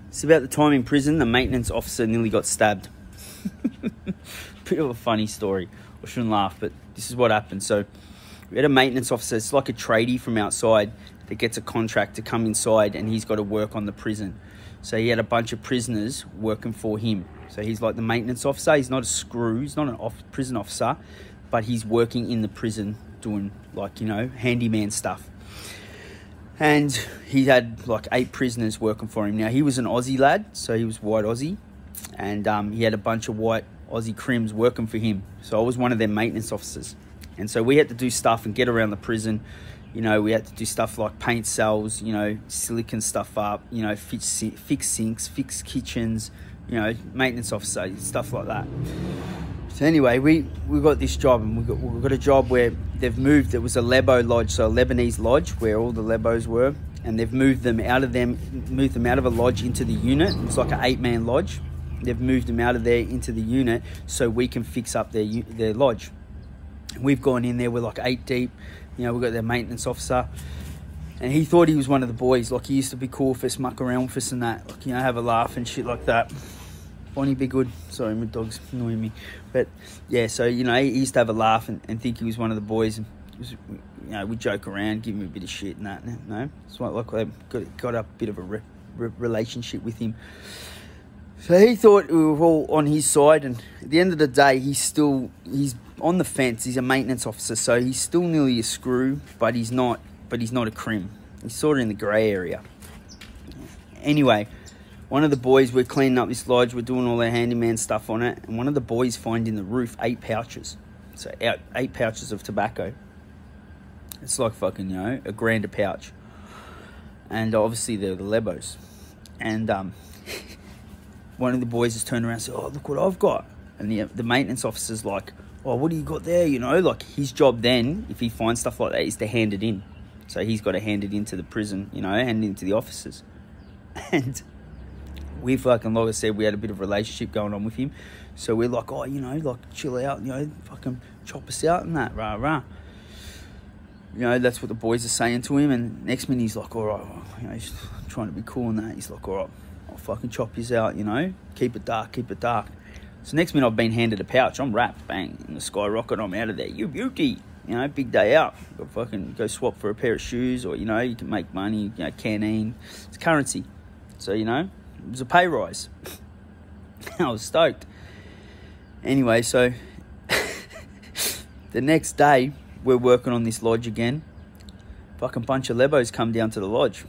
It's about the time in prison the maintenance officer nearly got stabbed. Bit of a funny story. I shouldn't laugh, but this is what happened. So we had a maintenance officer. It's like a tradie from outside that gets a contract to come inside, and he's got to work on the prison. So he had a bunch of prisoners working for him. So he's like the maintenance officer. He's not a screw. He's not an prison officer, but he's working in the prison doing, like, you know, handyman stuff. And he had like 8 prisoners working for him. Now, he was an Aussie lad, so he was white Aussie. And he had a bunch of white Aussie crims working for him. So I was one of their maintenance officers. And so we had to do stuff and get around the prison. You know, we had to do stuff like paint cells, you know, silicon stuff up, you know, fix sinks, fix kitchens, you know, maintenance officer, stuff like that. So anyway, we got this job, and we got a job where they've moved. It was a Lebo lodge, so a Lebanese lodge where all the Lebos were, and they've moved them out of a lodge into the unit. It was like an 8-man lodge. They've moved them out of there into the unit so we can fix up their lodge. We've gone in there, we're like 8 deep. You know, we've got their maintenance officer, and he thought he was one of the boys. Like, he used to be cool with us, muck around with us and that. Like, you know, have a laugh and shit like that. Bonnie, be good. Sorry, my dog's annoying me. But yeah, so, you know, he used to have a laugh and think he was one of the boys. And it was, you know, we joke around, give him a bit of shit and that. No, it's like I got a bit of a relationship with him. So he thought we were all on his side, and at the end of the day, he's on the fence. He's a maintenance officer, so he's still nearly a screw, but he's not a crim. He's sort of in the grey area. Anyway, one of the boys, we're cleaning up this lodge, we're doing all our handyman stuff on it, and one of the boys find in the roof 8 pouches. So 8 pouches of tobacco. It's like fucking, you know, $1,000 a pouch. And obviously they're the Lebos. And one of the boys has turned around and said, "Oh, look what I've got." And the maintenance officer's like, "Oh, what do you got there?" You know, like, his job then, if he finds stuff like that, is to hand it in. So he's got to hand it into the prison, you know, hand it into the officers. And we fucking, like I said, we had a bit of a relationship going on with him. So we're like, "Oh, you know, like, chill out, you know, fucking chop us out and that, rah, rah." You know, that's what the boys are saying to him. And next minute he's like, "All right," you know, he's trying to be cool and that. He's like, "All right, I'll fucking chop you out, you know, keep it dark, keep it dark." So next minute I've been handed a pouch. I'm wrapped, bang, in the skyrocket. I'm out of there. You beauty. You know, big day out. Got fucking go swap for a pair of shoes, or, you know, you can make money, you know, canteen. It's currency. So, you know, it was a pay rise. I was stoked. Anyway, so the next day we're working on this lodge again. Fucking bunch of Lebos come down to the lodge.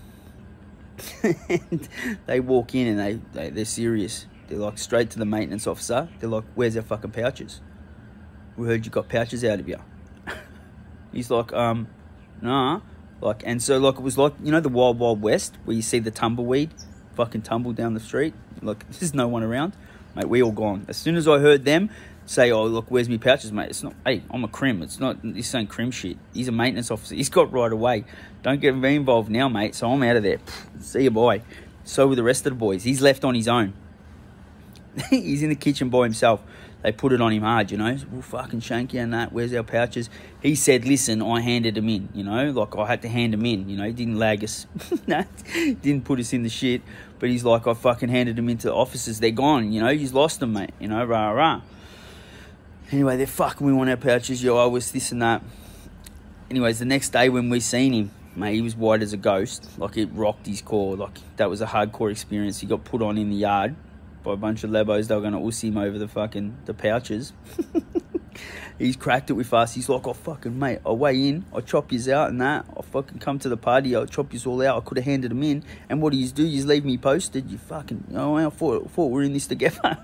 And they walk in and they're serious. They're like, straight to the maintenance officer. They're like, "Where's our fucking pouches? We heard you got pouches out of you." He's like, "Nah." Like, and so, like, it was like, you know, the Wild Wild West, where you see the tumbleweed fucking tumble down the street. Like, there's no one around. Mate, we all gone. As soon as I heard them say, "Oh, look, where's my pouches, mate?" It's not, "Hey, I'm a crim." It's not, this ain't crim shit. He's a maintenance officer. He's got right away. "Don't get me involved now, mate." So I'm out of there. See you, bye. So with the rest of the boys, he's left on his own. He's in the kitchen by himself. They put it on him hard, you know. "We'll fucking shank you and that. Where's our pouches?" He said, "Listen, I handed them in, you know. Like, I had to hand them in, you know. He didn't lag us. Nah, didn't put us in the shit. But he's like, I fucking handed them into the officers. They're gone, you know. He's lost them, mate. You know, rah, rah." Anyway, they're fucking, "We want our pouches. Yo, I was this and that." Anyways, the next day when we seen him, mate, he was white as a ghost. Like, it rocked his core. Like, that was a hardcore experience. He got put on in the yard by a bunch of Lebos. They were going to uss him over the pouches. He's cracked it with us. He's like, "Oh, fucking, mate, I'll weigh in. I'll chop yous out and that. I'll fucking come to the party. I'll chop yous all out. I could have handed them in. And what do yous do? Yous leave me posted. You fucking, oh, I thought we're in this together."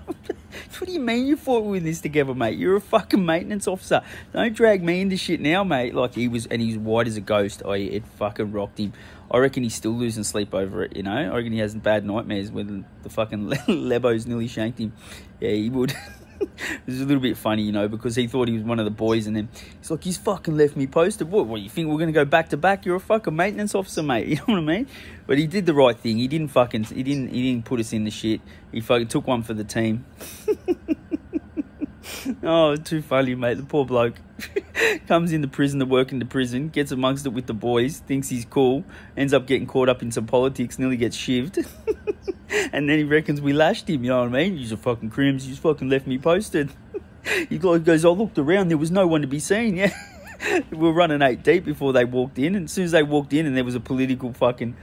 What do you mean you thought we were in this together, mate? You're a fucking maintenance officer. Don't drag me into shit now, mate. Like, he's white as a ghost. Oh, it fucking rocked him. I reckon he's still losing sleep over it, you know? I reckon he has bad nightmares when the fucking Lebos nearly shanked him. Yeah, he would. It was a little bit funny, you know, because he thought he was one of the boys, and then he's like, "He's fucking left me posted. What, you think we're going to go back to back? You're a fucking maintenance officer, mate." You know what I mean? But he did the right thing. He didn't put us in the shit. He fucking took one for the team. Oh, too funny, mate. The poor bloke comes into prison to work in the prison, gets amongst it with the boys, thinks he's cool, ends up getting caught up in some politics, nearly gets shivved. And then he reckons we lashed him, you know what I mean? He's a fucking crims, you just fucking left me posted. He goes, I looked around, there was no one to be seen, yeah. We were running 8 deep before they walked in, and as soon as they walked in and there was a political topic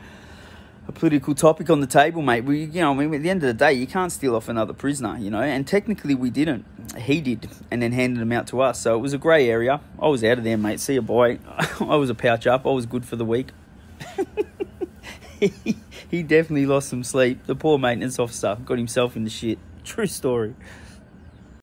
on the table, mate, we, you know, I mean, at the end of the day, you can't steal off another prisoner, you know, and technically we didn't. He did, and then handed them out to us, so it was a grey area. I was out of there, mate, see you, bye. I was a pouch up, I was good for the week. He definitely lost some sleep. The poor maintenance officer got himself in the shit. True story.